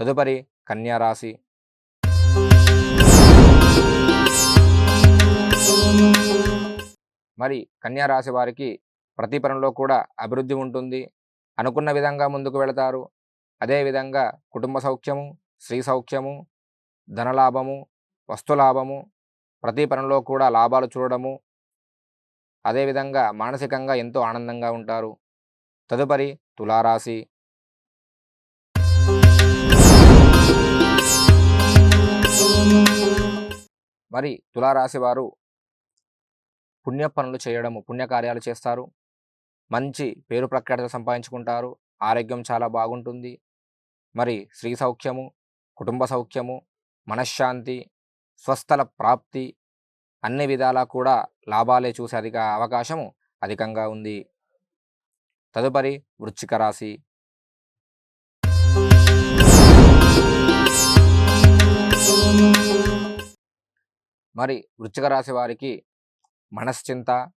తదుపరి కన్యా రాశి. మరి కన్యా రాశి వారికి ప్రతి పనిలో కూడా అభివృద్ధి ఉంటుంది. అనుకున్న విధంగా ముందుకు వెళతారు. అదేవిధంగా కుటుంబ సౌఖ్యము, స్త్రీ సౌఖ్యము, ధనలాభము, వస్తులాభము, ప్రతి పనిలో కూడా లాభాలు చూడడము, అదేవిధంగా మానసికంగా ఎంతో ఆనందంగా ఉంటారు. తదుపరి తులారాశి. మరి తులారాశి వారు పుణ్య పనులు చేయడము, పుణ్యకార్యాలు చేస్తారు. మంచి పేరు ప్రఖ్యాతలు సంపాదించుకుంటారు. ఆరోగ్యం చాలా బాగుంటుంది. మరి స్త్రీ సౌఖ్యము, కుటుంబ సౌఖ్యము, మనశ్శాంతి, స్వస్థల ప్రాప్తి, అన్ని విధాలా కూడా లాభాలే చూసే అవకాశము అధికంగా ఉంది. తదుపరి వృశ్చిక రాశి. మరి వృశ్చిక రాశి వారికి మనశ్చింత,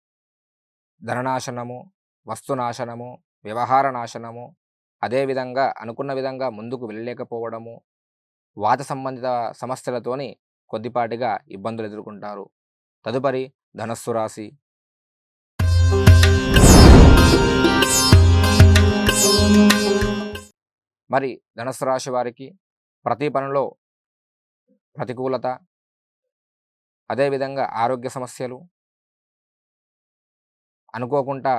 ధననాశనము, వస్తునాశనము, వ్యవహార నాశనము, అదేవిధంగా అనుకున్న విధంగా ముందుకు వెళ్ళలేకపోవడము, వాత సంబంధిత సమస్యలతోని కొద్దిపాటిగా ఇబ్బందులు ఎదుర్కొంటారు. తదుపరి ధనస్సు రాశి. మరి ధనస్సు రాశి వారికి ప్రతి పనిలో ప్రతికూలత, అదేవిధంగా ఆరోగ్య సమస్యలు, అనుకోకుండా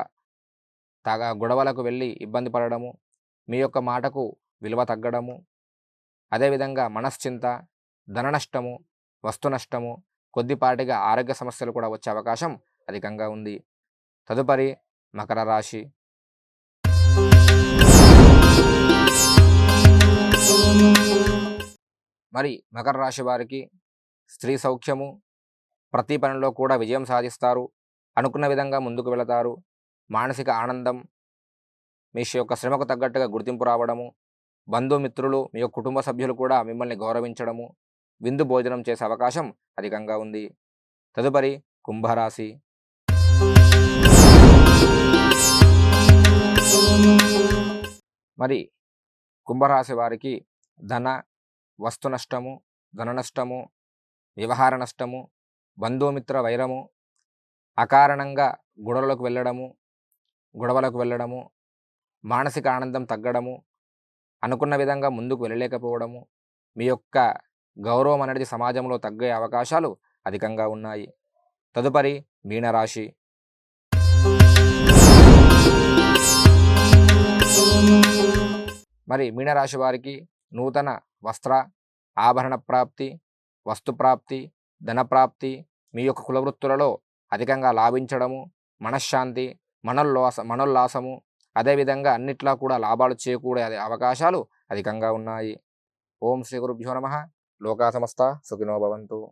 గొడవలకు వెళ్ళి ఇబ్బంది పడడము, మీ యొక్క మాటకు విలువ తగ్గడము, అదేవిధంగా మనశ్చింత, ధన నష్టము, వస్తు నష్టము, కొద్దిపాటిగా ఆరోగ్య సమస్యలు కూడా వచ్చే అవకాశం అధికంగా ఉంది. తదుపరి మకర రాశి. మరి మకర రాశి వారికి స్త్రీ సౌఖ్యము, ప్రతి పనిలో కూడా విజయం సాధిస్తారు. అనుకున్న విధంగా ముందుకు వెళతారు. మానసిక ఆనందం, మీ యొక్క శ్రమకు తగ్గట్టుగా గుర్తింపు రావడము, బంధుమిత్రులు, మీ యొక్క కుటుంబ సభ్యులు కూడా మిమ్మల్ని గౌరవించడము, విందు భోజనం చేసే అవకాశం అధికంగా ఉంది. తదుపరి కుంభరాశి. మరి కుంభరాశి వారికి ధన, వస్తు నష్టము, ధన నష్టము, వ్యవహార నష్టము, బంధుమిత్ర వైరము, అకారణంగా గొడవలకు వెళ్ళడము, మానసిక ఆనందం తగ్గడము, అనుకున్న విధంగా ముందుకు వెళ్ళలేకపోవడము, మీ యొక్క గౌరవం అనేది సమాజంలో తగ్గే అవకాశాలు అధికంగా ఉన్నాయి. తదుపరి మీనరాశి. మరి మీనరాశి వారికి నూతన వస్త్ర, ఆభరణ ప్రాప్తి, వస్తు ప్రాప్తి, ధన ప్రాప్తి, మీ యొక్క కులవృత్తులలో అధికంగా లాభించడము, మనశ్శాంతి, మనోల్లాసము, అదేవిధంగా అన్నిట్లా కూడా లాభాలు చేకూడే అవకాశాలు అధికంగా ఉన్నాయి. ఓం శ్రీ గురుభ్యో నమః. లోకా సమస్త సుఖినో భవంతు.